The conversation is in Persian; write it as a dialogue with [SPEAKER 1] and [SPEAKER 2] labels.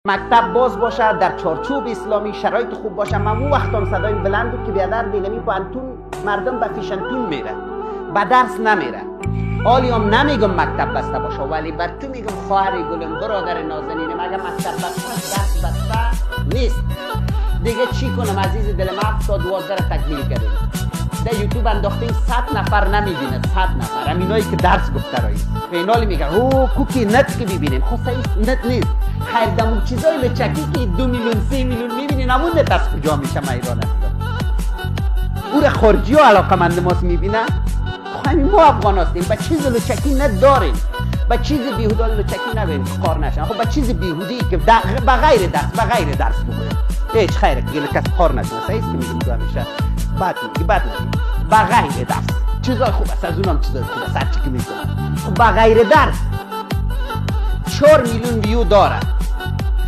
[SPEAKER 1] مکتب باز باشه، در چارچوب اسلامی شرایط خوب باشه. من اون وقتم صدای بلند بود که بیادر دیگمی پانتون مردم به فیشنتون میره، به درس نمیره. حالی هم نمیگم مکتب بسته باشه، ولی بر تو میگم خواهر گلم، برادر نازنینم، اگه مکتب بسته درس بسته نیست دیگه چی کنم عزیز دل من؟ تا 12 را تکمیل کردیم. در یوتیوب انداختیم 100 نفر نمیبینه، 100 نفر همینایی که درس گفته رایی به اینالی میگن او کوکی نت که ببینیم. خب صحیح نت نیست، خیر دمون چیزای لچکی که 2 میلیون 3 میلیون میبینین همون نت از کجا میشه؟ من ایران هستم او را خارجی ها علاقه مند ماست میبینن. خب ما افغان هستیم با چیز لچکی نت داریم، با چیز بیهوده لچکی نبینیم کار نشن. خب با چیز بیهودی که بغیر درس بکنیم هیچ خیره که کس کار نشن. صحیح که میگیم تو همیشه بد نگیم بغیر درس چیزای خوب است، از اونم چیزای خوب است هرچی که میکنم. خب بغیر درس 4 میلیون ویو داره.